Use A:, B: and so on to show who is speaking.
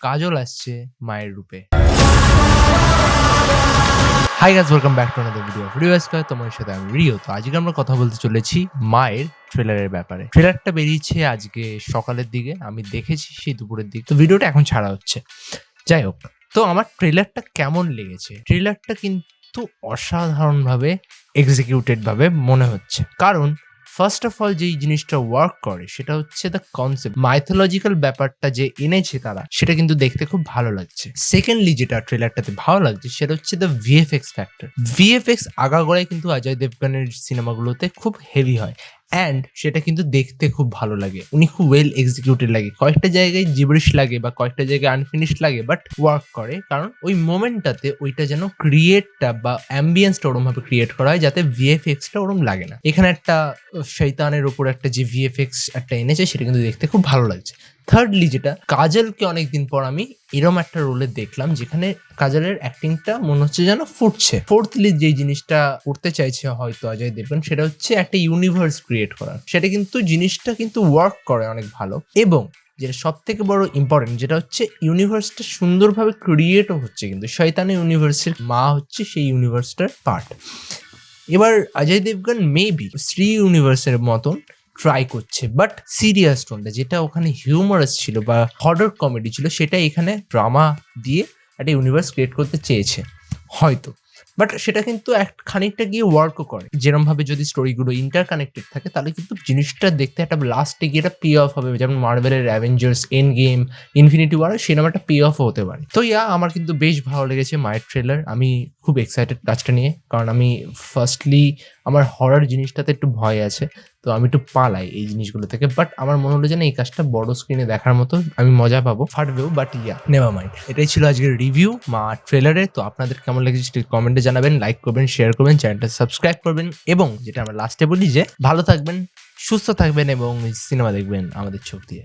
A: কাজল আসছে মায়ের রূপে। Hi guys, welcome back to another video আজকাল তোমার সাথে আমি রিও। তো আজকে আমরা কথা বলতে চলেছি মায়ের ট্রেলারের ব্যাপারে। ট্রেলারটা বেরিয়েছে আজকে সকালের দিকে, আমি দেখেছি সেই দুপুরের দিকে। তো ভিডিওটা এখন ছাড়া হচ্ছে। যাই হোক, তো আমার ট্রেলারটা কেমন লেগেছে? ট্রেলারটা কিন্তু অসাধারণভাবে এক্সিকিউটেড ভাবে মনে হচ্ছে। কারণ ফার্স্ট অফ অল যেই জিনিসটা ওয়ার্ক করে সেটা হচ্ছে দ্য কনসেপ্ট, মাইথোলজিক্যাল ব্যাপারটা যে এনেছে তারা, সেটা কিন্তু দেখতে খুব ভালো লাগছে। সেকেন্ডলি যেটা ট্রেলারটাতে ভালো লাগছে সেটা হচ্ছে দ্য ভিএফএক্স ফ্যাক্টর। ভিএফএক্স আগাগোড়ায় কিন্তু অজয় দেবগনের সিনেমাগুলোতে খুব হেভি হয় অ্যান্ড সেটা কিন্তু দেখতে খুব ভালো লাগে। উনি খুব ওয়েল এক্সিকিউটেড লাগে। কয়েকটা জায়গায় জিবরিশ লাগে বা কয়েকটা জায়গায় আনফিনিশড লাগে, বাট ওয়ার্ক করে। কারণ ওই মোমেন্টটাতে ওইটা যেন ক্রিয়েটটা বা অ্যাম্বিয়েন্সটা ওরমভাবে ক্রিয়েট করা হয় যাতে ভিএফএক্সটা ওরম লাগে না। এখানে একটা শয়তানের উপর একটা যে ভিএফএক্স একটা এনেছে সেটা কিন্তু দেখতে খুব ভালো লাগছে। থার্ডলি যেটা, কাজলকে অনেকদিন পর আমি এরম একটা রোলে দেখলাম যেখানে কাজলের অ্যাক্টিংটা মনে হচ্ছে যেন ফুটছে। ফোর্থলি যে জিনিসটা করতে চাইছে হয়তো অজয় দেবগন, সেটা হচ্ছে একটা ইউনিভার্স ক্রিয়েট করা। সেটা কিন্তু জিনিসটা কিন্তু ওয়ার্ক করে অনেক ভালো। এবং যেটা সব থেকে বড় ইম্পর্টেন্ট, যেটা হচ্ছে ইউনিভার্সটা সুন্দরভাবে ক্রিয়েটও হচ্ছে। কিন্তু শয়তানের ইউনিভার্সের মা হচ্ছে সেই ইউনিভার্সটার পার্ট। এবার অজয় দেবগন মেবি শ্রী ইউনিভার্সের মতন ট্রাই করছে, বাট সিরিয়াস টোনটা যেটা ওখানে হিউমারাস ছিল বা হরর কমেডি ছিল, সেটা এখানে ড্রামা দিয়ে একটা ইউনিভার্স ক্রিয়েট করতে চেয়েছে হয়তো। বাট সেটা কিন্তু খানিকটা গিয়ে ওয়ার্কও করে। যেরমভাবে যদি স্টোরিগুলো ইন্টার কানেক্টেড থাকে তাহলে কিন্তু জিনিসটা দেখতে একটা লাস্টে গিয়ে একটা পে অফ হবে, যেমন মার্ভেলের Avengers Endgame, Infinity War, সেরকম একটা পে অফও হতে পারে। তো আমার কিন্তু বেশ ভালো লেগেছে মায়ের ট্রেলার। আমি খুব এক্সাইটেড কাজটা নিয়ে, কারণ আমি ফার্স্টলি আমার হরর জিনিসটাতে একটু ভয় আছে, তো আমি একটু পালাই এই জিনিসগুলো থেকে। বাট আমার মনে হলো যেন এই কাজটা বড় স্ক্রিনে দেখার মতো আমি মজা পাবো, ফাটবেও। But never mind. এটাই ছিল আজকের রিভিউ মা ট্রেলারে। তো আপনাদের কেমন লেগেছে সেটা কমেন্টে জানাবেন, লাইক করবেন, শেয়ার করবেন, চ্যানেলটা সাবস্ক্রাইব করবেন। এবং যেটা আমরা লাস্টে বলি যে ভালো থাকবেন, সুস্থ থাকবেন এবং সিনেমা দেখবেন আমাদের চোখ দিয়ে।